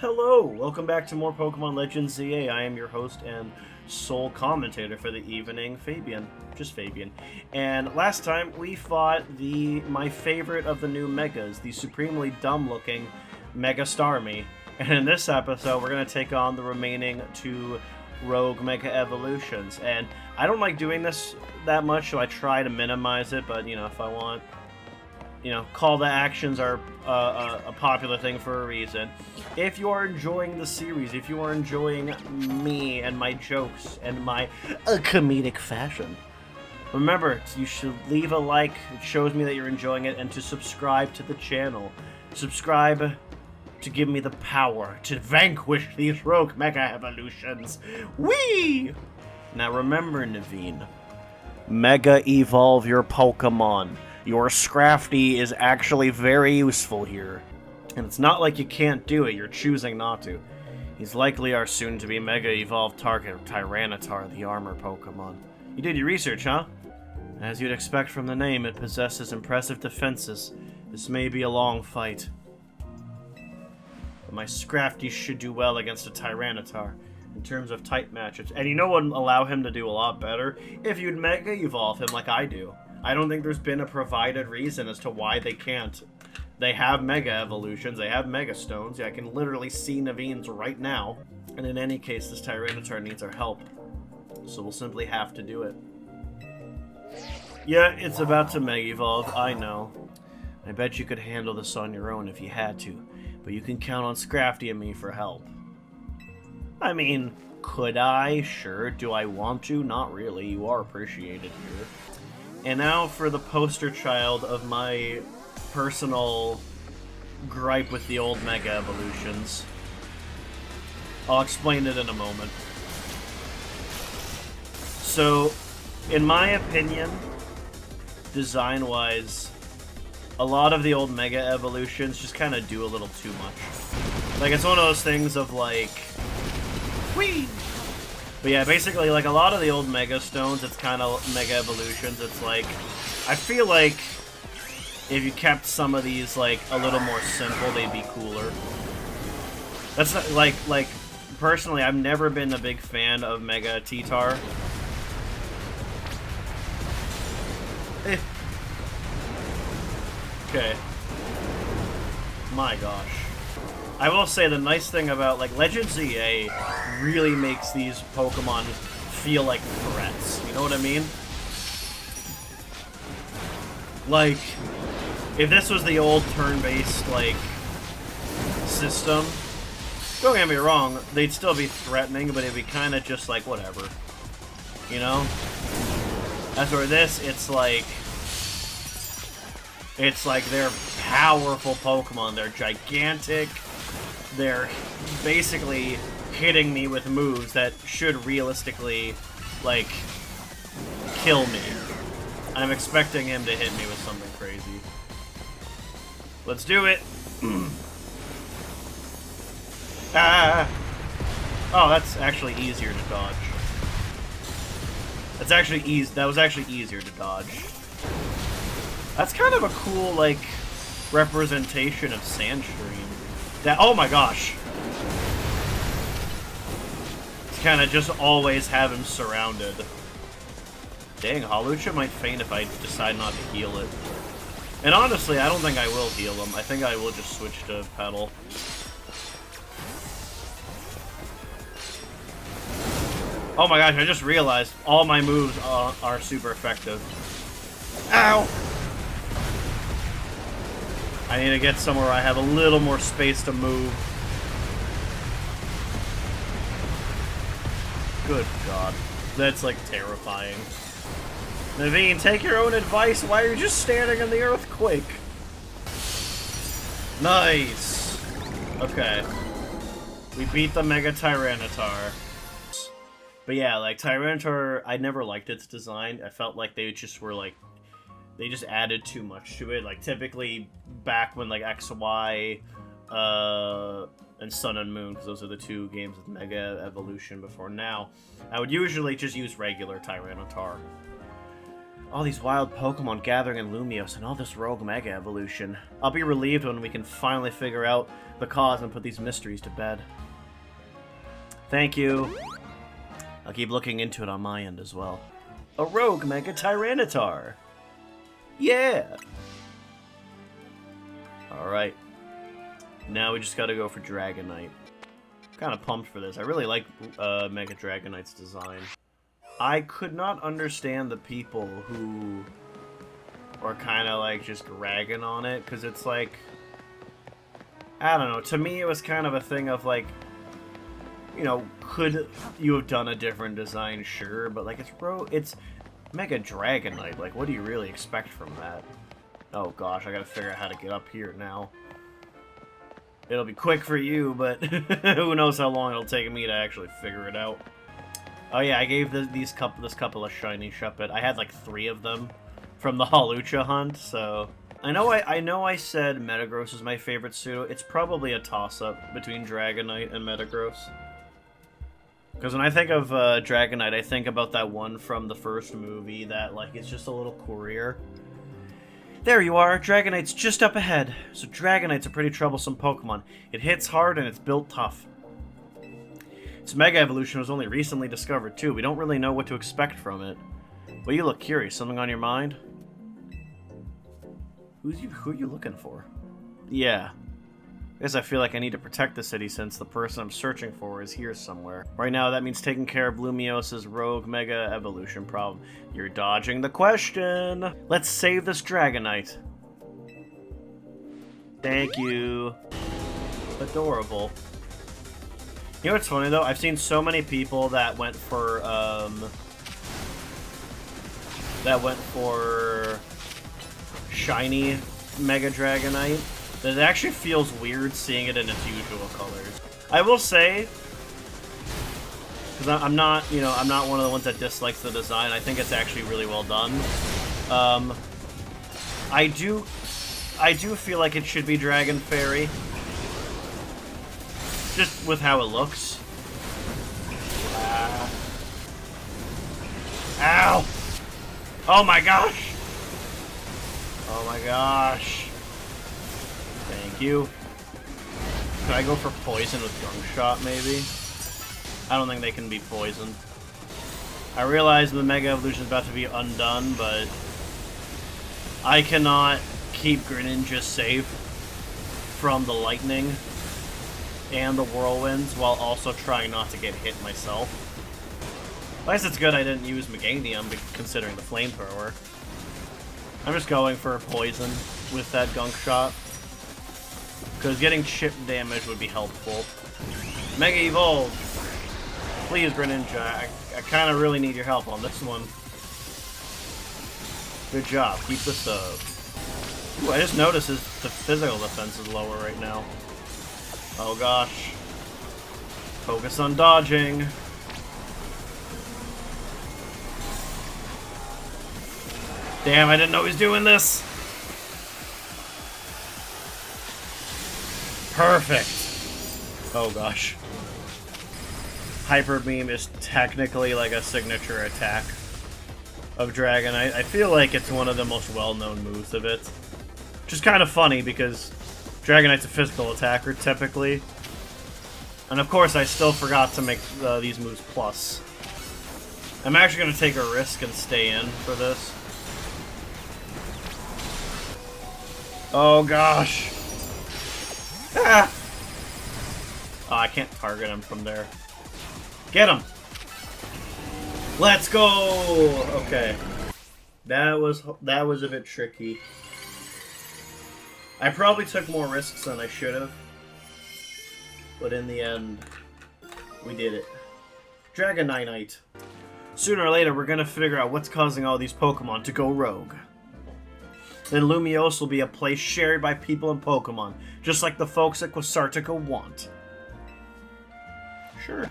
Hello, welcome back to more Pokemon Legends ZA. I am your host and sole commentator for the evening, Fabian. Just Fabian. And last time we fought my favorite of the new Megas, the supremely dumb-looking Mega Starmie. And in this episode, we're going to take on the remaining two Rogue Mega Evolutions. And I don't like doing this that much, so I try to minimize it, but, if I want... call to actions are a popular thing for a reason. If you are enjoying the series, if you are enjoying me and my jokes and my comedic fashion, remember, you should leave a like. It shows me that you're enjoying it, and to subscribe to the channel. Subscribe to give me the power to vanquish these Rogue Mega Evolutions. Whee! Now remember, Naveen, Mega Evolve your Pokemon. Your Scrafty is actually very useful here. And it's not like you can't do it, you're choosing not to. He's likely our soon-to-be Mega Evolved target, Tyranitar, the armor Pokemon. You did your research, huh? As you'd expect from the name, it possesses impressive defenses. This may be a long fight. But my Scrafty should do well against a Tyranitar in terms of type matchups. And you know what would allow him to do a lot better? If you'd Mega Evolve him like I do. I don't think there's been a provided reason as to why they can't. They have Mega Evolutions, they have Mega Stones. I can literally see Naveen's right now. And in any case, this Tyranitar needs our help. So we'll simply have to do it. Yeah, it's about to Mega Evolve, I know. I bet you could handle this on your own if you had to. But you can count on Scrafty and me for help. I mean, could I? Sure. Do I want to? Not really. You are appreciated here. And now for the poster child of my personal gripe with the old Mega Evolutions. I'll explain it in a moment. So, in my opinion, design-wise, a lot of the old Mega Evolutions just kind of do a little too much. Like, it's one of those things of, like... Whee! But yeah, basically, like, a lot of the old Mega Stones, it's kind of Mega Evolutions. It's like, I feel like if you kept some of these, like, a little more simple, they'd be cooler. That's not, like, personally, I've never been a big fan of Mega T-Tar. Okay. My gosh. I will say the nice thing about, like, Legends ZA really makes these Pokemon feel like threats. You know what I mean? Like, if this was the old turn-based, like, system, don't get me wrong, they'd still be threatening, but it'd be kind of just like, whatever. You know? As for this, it's like they're powerful Pokemon. They're gigantic. They're basically hitting me with moves that should realistically, like, kill me. I'm expecting him to hit me with something crazy. Let's do it! Ah! Oh, that's actually easier to dodge. That was actually easier to dodge. That's kind of a cool, like, representation of Sandstream. That, oh my gosh! Kind of just always have him surrounded. Dang, Hawlucha might faint if I decide not to heal it. And honestly, I don't think I will heal him. I think I will just switch to Petal. Oh my gosh, I just realized all my moves are super effective. Ow! I need to get somewhere where I have a little more space to move. Good God. That's, like, terrifying. Naveen, take your own advice. Why are you just standing in the earthquake? Nice. Okay. We beat the Mega Tyranitar. But yeah, like, Tyranitar, I never liked its design. I felt like they just were, like, they just added too much to it. Like, typically, back when, like, X, Y, and Sun and Moon, because those are the two games with Mega Evolution before now, I would usually just use regular Tyranitar. All these wild Pokemon gathering in Lumiose and all this rogue Mega Evolution. I'll be relieved when we can finally figure out the cause and put these mysteries to bed. Thank you. I'll keep looking into it on my end as well. A rogue Mega Tyranitar! Yeah! Alright. Now we just gotta go for Dragonite. Kinda pumped for this. I really like Mega Dragonite's design. I could not understand the people who are kinda like just ragging on it, because it's like, I don't know, to me it was kind of a thing of like, you know, could you have done a different design? Sure, but like it's Mega Dragonite, like what do you really expect from that? Oh gosh, I gotta figure out how to get up here now. It'll be quick for you, but who knows how long it'll take me to actually figure it out. Oh yeah, I gave this couple of shiny Shuppet. I had like 3 of them from the Hawlucha hunt, so... I know I said Metagross is my favorite pseudo. It's probably a toss-up between Dragonite and Metagross. Because when I think of Dragonite, I think about that one from the first movie that, like, it's just a little courier. There you are, Dragonite's just up ahead. So Dragonite's a pretty troublesome Pokemon. It hits hard and it's built tough. Its Mega Evolution was only recently discovered too. We don't really know what to expect from it. Well, you look curious. Something on your mind? Who are you looking for? Yeah. I guess I feel like I need to protect the city since the person I'm searching for is here somewhere. Right now, that means taking care of Lumiose's rogue Mega Evolution problem. You're dodging the question! Let's save this Dragonite. Thank you. Adorable. You know what's funny, though? I've seen so many people that went for, shiny Mega Dragonite. It actually feels weird seeing it in its usual colors. I will say, because I'm not, you know, I'm not one of the ones that dislikes the design. I think it's actually really well done. I do feel like it should be Dragon Fairy, just with how it looks. Ow! Oh my gosh! Oh my gosh! Thank you. Can I go for poison with Gunk Shot, maybe? I don't think they can be poisoned. I realize the Mega Evolution is about to be undone, but I cannot keep Greninja safe from the lightning and the whirlwinds while also trying not to get hit myself. At least it's good I didn't use Meganium, considering the flamethrower. I'm just going for a poison with that Gunk Shot, because getting chip damage would be helpful. Mega Evolve! Please, Greninja, I kind of really need your help on this one. Good job, keep this up. Ooh, I just noticed the physical defense is lower right now. Oh gosh. Focus on dodging. Damn, I didn't know he was doing this! Perfect! Oh gosh. Hyper Beam is technically like a signature attack of Dragonite. I feel like it's one of the most well-known moves of it. Which is kind of funny because Dragonite's a physical attacker typically. And of course I still forgot to make these moves plus. I'm actually going to take a risk and stay in for this. Oh gosh! Ah! Oh, I can't target him from there. Get him! Let's go! Okay. That was a bit tricky. I probably took more risks than I should have. But in the end, we did it. Dragonite. Sooner or later, we're gonna figure out what's causing all these Pokemon to go rogue. Then Lumiose will be a place shared by people and Pokemon, just like the folks at Quasartica want. Sure.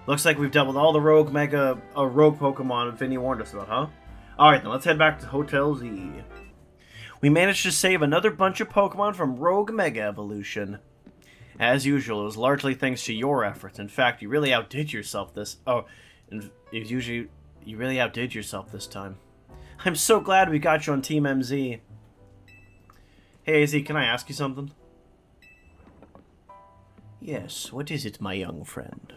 Looks like we've dealt with all the rogue Pokemon Vinny warned us about, huh? Alright then, let's head back to Hotel Z. We managed to save another bunch of Pokemon from rogue Mega Evolution. As usual, it was largely thanks to your efforts. In fact, you really outdid yourself this... Oh, it was usually... You really outdid yourself this time. I'm so glad we got you on Team MZ. Hey, AZ, can I ask you something? Yes, what is it, my young friend?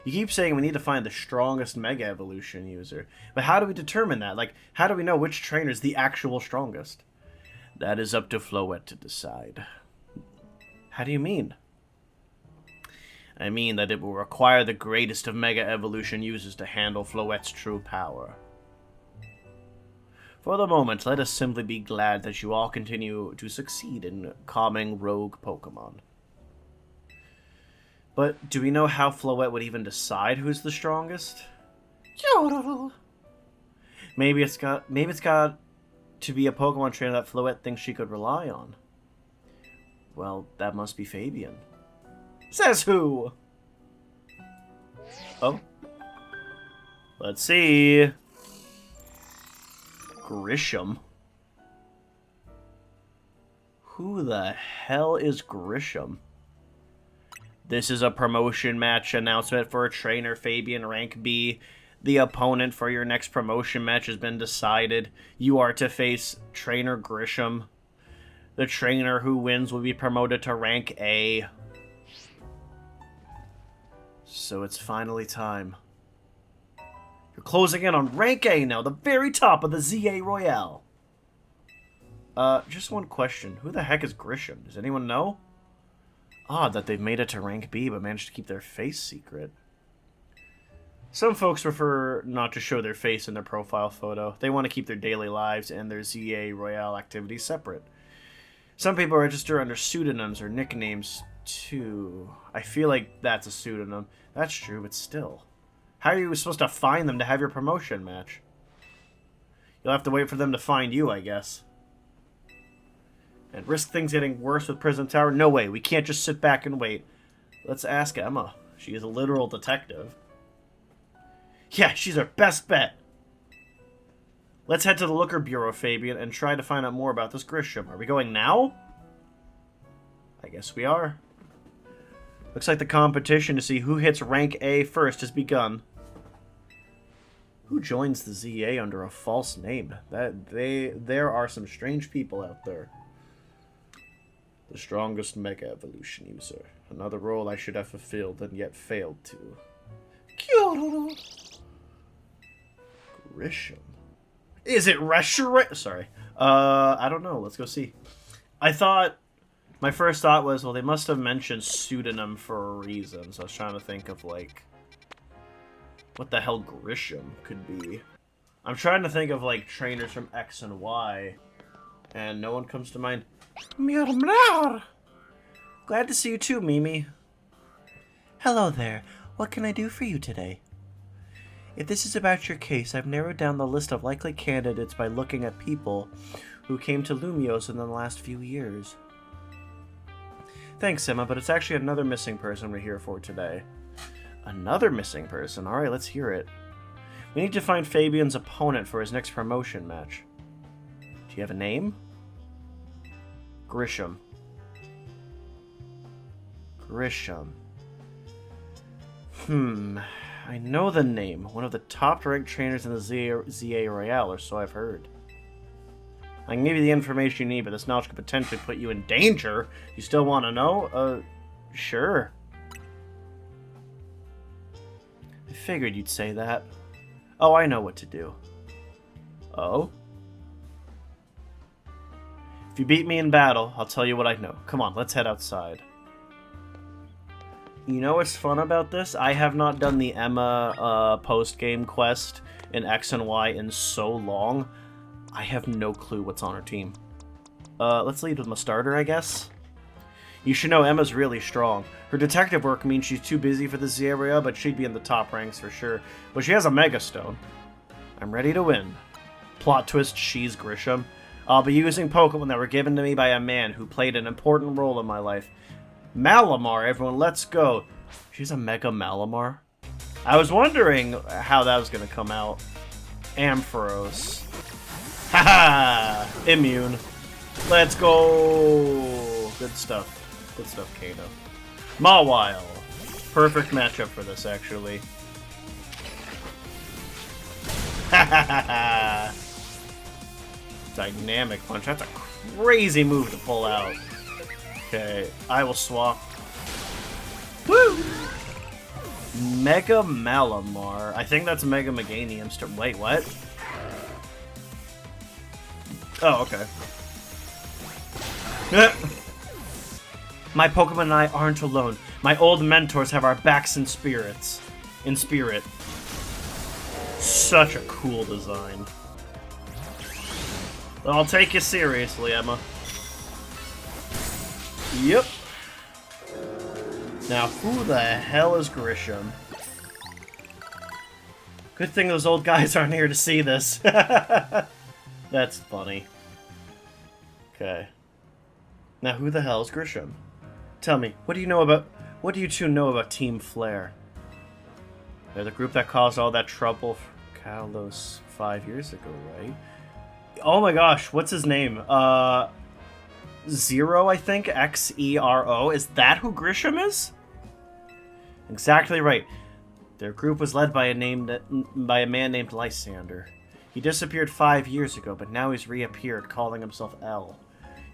You keep saying we need to find the strongest Mega Evolution user, but how do we determine that? Like, how do we know which trainer is the actual strongest? That is up to Floette to decide. How do you mean? I mean that it will require the greatest of Mega Evolution users to handle Floette's true power. For the moment, let us simply be glad that you all continue to succeed in calming rogue Pokemon. But do we know how Floette would even decide who's the strongest? Maybe it's got to be a Pokemon trainer that Floette thinks she could rely on. Well, that must be Fabian. Says who? Oh. Let's see. Grisham. Who the hell is Grisham? This is a promotion match announcement for a trainer, Fabian, rank B. The opponent for your next promotion match has been decided. You are to face trainer Grisham. The trainer who wins will be promoted to rank A. So it's finally time. You're closing in on rank A now, the very top of the ZA Royale. Just one question. Who the heck is Grisham? Does anyone know? Odd that they've made it to rank B but managed to keep their face secret. Some folks prefer not to show their face in their profile photo. They want to keep their daily lives and their ZA Royale activities separate. Some people register under pseudonyms or nicknames too. I feel like that's a pseudonym. That's true, but still. How are you supposed to find them to have your promotion match? You'll have to wait for them to find you, I guess. And risk things getting worse with Prison Tower? No way, we can't just sit back and wait. Let's ask Emma. She is a literal detective. Yeah, she's our best bet. Let's head to the Looker Bureau, Fabian, and try to find out more about this Grisham. Are we going now? I guess we are. Looks like the competition to see who hits rank A first has begun. Who joins the ZA under a false name? There are some strange people out there. The strongest Mega Evolution user. Another role I should have fulfilled and yet failed to. Grisham. Is it Reshiram? Sorry. I don't know. Let's go see. My first thought was, well, they must have mentioned pseudonym for a reason. So I was trying to think of, like, what the hell Grisham could be. I'm trying to think of, like, trainers from X and Y. And no one comes to mind. Glad to see you too, Mimi. Hello there. What can I do for you today? If this is about your case, I've narrowed down the list of likely candidates by looking at people who came to Lumios in the last few years. Thanks, Emma, but it's actually another missing person we're here for today. Another missing person? Alright, let's hear it. We need to find Fabian's opponent for his next promotion match. Do you have a name? Grisham. Grisham. I know the name. One of the top-ranked trainers in the ZA Royale, or so I've heard. I can give you the information you need, but this knowledge could potentially put you in danger. You still want to know? Sure. I figured you'd say that. Oh, I know what to do. Oh? If you beat me in battle, I'll tell you what I know. Come on, let's head outside. You know what's fun about this? I have not done the Emma post-game quest in X and Y in so long. I have no clue what's on her team. Let's lead with my starter, I guess. You should know Emma's really strong. Her detective work means she's too busy for this area, but she'd be in the top ranks for sure. But she has a Mega Stone. I'm ready to win. Plot twist, she's Grisham. I'll be using Pokemon that were given to me by a man who played an important role in my life. Malamar, everyone, let's go. She's a Mega Malamar? I was wondering how that was going to come out. Ampharos. Haha! Immune. Let's go! Good stuff. Good stuff, Kano. Mawile. Perfect matchup for this, actually. Dynamic punch. That's a crazy move to pull out. Okay, I will swap. Woo! Mega Malamar. I think that's Mega Meganium. Wait, what? Oh, okay. My Pokemon and I aren't alone. My old mentors have our backs in spirits. In spirit. Such a cool design. I'll take you seriously, Emma. Yep. Now, who the hell is Grisham? Good thing those old guys aren't here to see this. That's funny. Okay. Now, who the hell is Grisham? Tell me, what do you two know about Team Flare? They're the group that caused all that trouble for Kalos 5 years ago, right? Oh my gosh, what's his name? Zero, I think? X-E-R-O. Is that who Grisham is? Exactly right. Their group was led by a man named Lysander. He disappeared 5 years ago, but now he's reappeared, calling himself L.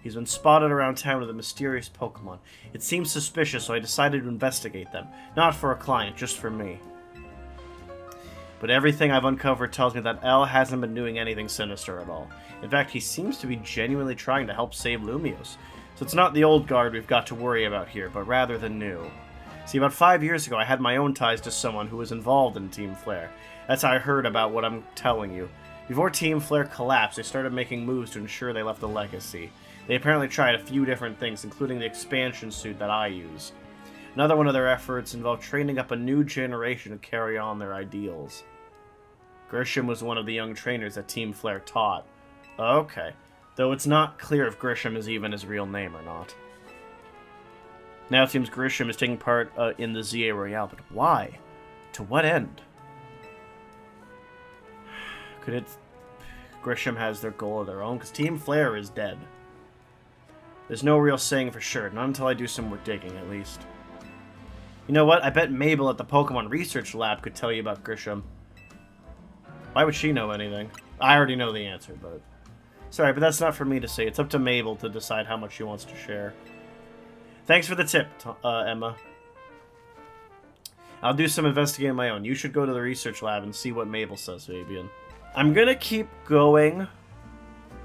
He's been spotted around town with a mysterious Pokemon. It seems suspicious, so I decided to investigate them. Not for a client, just for me. But everything I've uncovered tells me that L hasn't been doing anything sinister at all. In fact, he seems to be genuinely trying to help save Lumiose. So it's not the old guard we've got to worry about here, but rather the new. See, about 5 years ago, I had my own ties to someone who was involved in Team Flare. That's how I heard about what I'm telling you. Before Team Flare collapsed, they started making moves to ensure they left a legacy. They apparently tried a few different things, including the expansion suit that I use. Another one of their efforts involved training up a new generation to carry on their ideals. Grisham was one of the young trainers that Team Flare taught. Okay. Though it's not clear if Grisham is even his real name or not. Now it seems Grisham is taking part in the ZA Royale, but why? To what end? Could it... Grisham has their goal of their own? Because Team Flare is dead. There's no real saying for sure, not until I do some more digging, at least. You know what? I bet Mabel at the Pokemon Research Lab could tell you about Grisham. Why would she know anything? I already know the answer, but... Sorry, but that's not for me to say. It's up to Mabel to decide how much she wants to share. Thanks for the tip, Emma. I'll do some investigating of my own. You should go to the research lab and see what Mabel says, Fabian. I'm gonna keep going,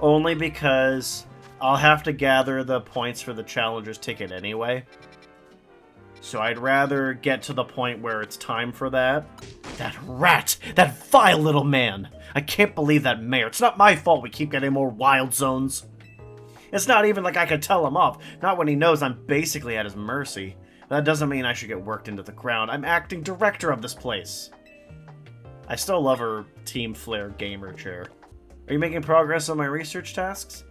only because I'll have to gather the points for the Challenger's ticket anyway. So I'd rather get to the point where it's time for that. That rat! That vile little man! I can't believe that mayor. It's not my fault we keep getting more wild zones. It's not even like I could tell him off. Not when he knows I'm basically at his mercy. That doesn't mean I should get worked into the ground. I'm acting director of this place. I still love her Team Flare gamer chair. Are you making progress on my research tasks?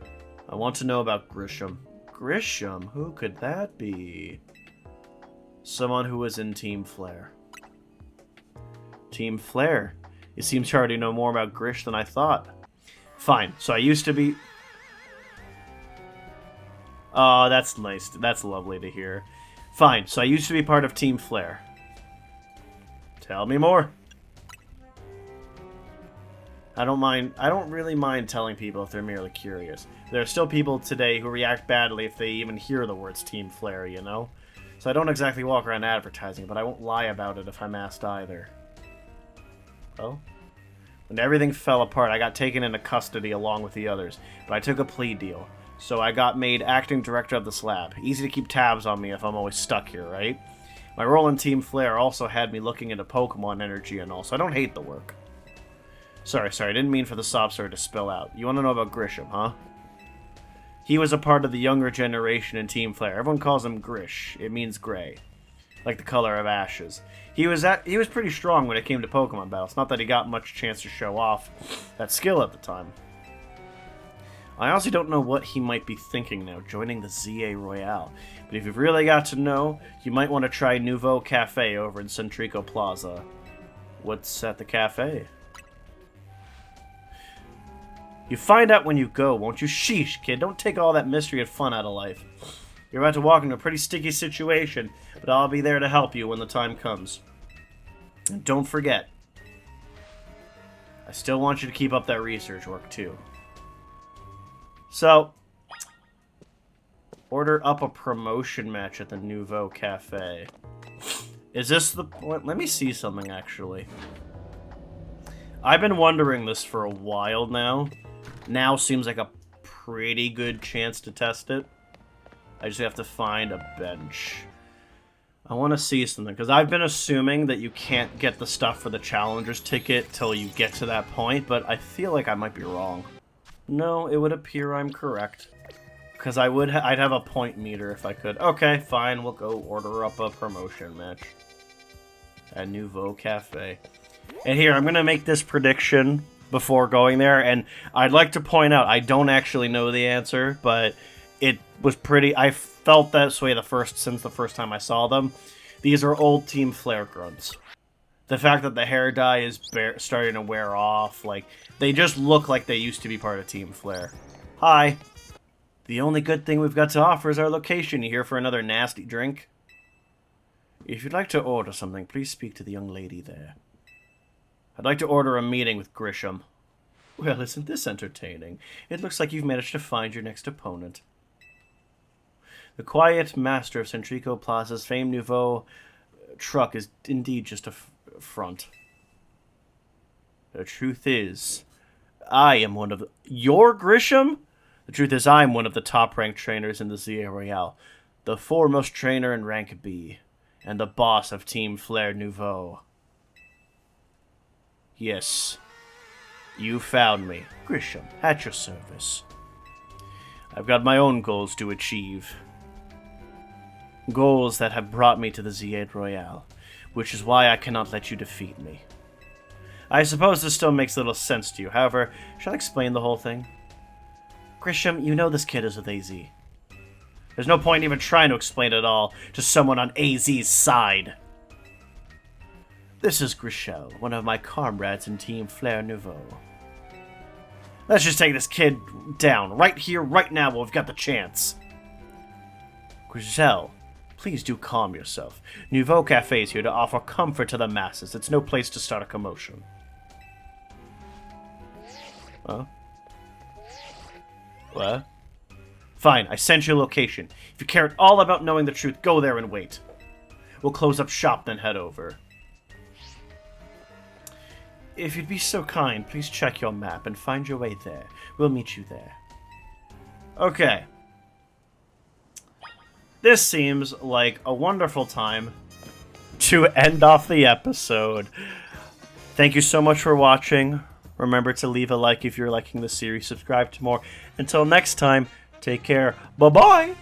I want to know about Grisham. Grisham? Who could that be? Someone who was in Team Flare. Team Flare? It seems you already know more about Grish than I thought. Fine, so I used to be... Oh, that's nice. That's lovely to hear. Fine, so I used to be part of Team Flare. Tell me more. I don't really mind telling people if they're merely curious. There are still people today who react badly if they even hear the words Team Flare, you know? So I don't exactly walk around advertising, but I won't lie about it if I'm asked either. Oh? When everything fell apart, I got taken into custody along with the others, but I took a plea deal. So I got made acting director of this lab. Easy to keep tabs on me if I'm always stuck here, right? My role in Team Flare also had me looking into Pokemon energy and all, so I don't hate the work. Sorry, I didn't mean for the sob story to spill out. You want to know about Grisham, huh? He was a part of the younger generation in Team Flare. Everyone calls him Grish. It means gray. Like the color of ashes. He was pretty strong when it came to Pokemon battles. Not that he got much chance to show off that skill at the time. I honestly don't know what he might be thinking now, joining the ZA Royale. But if you've really got to know, you might want to try Nouveau Cafe over in Centrico Plaza. What's at the cafe? You find out when you go, won't you? Sheesh, kid, don't take all that mystery and fun out of life. You're about to walk into a pretty sticky situation, but I'll be there to help you when the time comes. And don't forget, I still want you to keep up that research work, too. So, order up a promotion match at the Nouveau Cafe. Is this the point? Let me see something, actually. I've been wondering this for a while now. Now seems like a pretty good chance to test it. I just have to find a bench. I want to see something, because I've been assuming that you can't get the stuff for the Challengers ticket till you get to that point, but I feel like I might be wrong. No, it would appear I'm correct. Because I'd have a point meter if I could. Okay, fine, we'll go order up a promotion match at Nouveau Cafe. And here, I'm going to make this prediction before going there, and I'd like to point out, I don't actually know the answer, but it was pretty... I felt that way since the first time I saw them. These are old Team Flare grunts. The fact that the hair dye is starting to wear off, like, they just look like they used to be part of Team Flare. Hi. The only good thing we've got to offer is our location. You here for another nasty drink? If you'd like to order something, please speak to the young lady there. I'd like to order a meeting with Grisham. Well, isn't this entertaining? It looks like you've managed to find your next opponent. The quiet master of Centrico Plaza's famed Nouveau truck is indeed just a front. The truth is, I am one of the... You're Grisham? The truth is, I'm one of the top-ranked trainers in the ZA Royale, the foremost trainer in rank B, and the boss of Team Flare Nouveau. Yes, you found me, Grisham, at your service. I've got my own goals to achieve. Goals that have brought me to the ZA Royale, which is why I cannot let you defeat me. I suppose this still makes little sense to you, however, shall I explain the whole thing? Grisham, you know this kid is with AZ. There's no point even trying to explain it all to someone on AZ's side. This is Grisham, one of my comrades in Team Flare Nouveau. Let's just take this kid down, right here, right now, while we've got the chance. Grisham, please do calm yourself. Nouveau Cafe is here to offer comfort to the masses. It's no place to start a commotion. Huh? What? Fine, I sent you a location. If you care at all about knowing the truth, go there and wait. We'll close up shop, then head over. If you'd be so kind, please check your map and find your way there. We'll meet you there. Okay. This seems like a wonderful time to end off the episode. Thank you so much for watching. Remember to leave a like if you're liking the series. Subscribe to more. Until next time, take care. Bye-bye!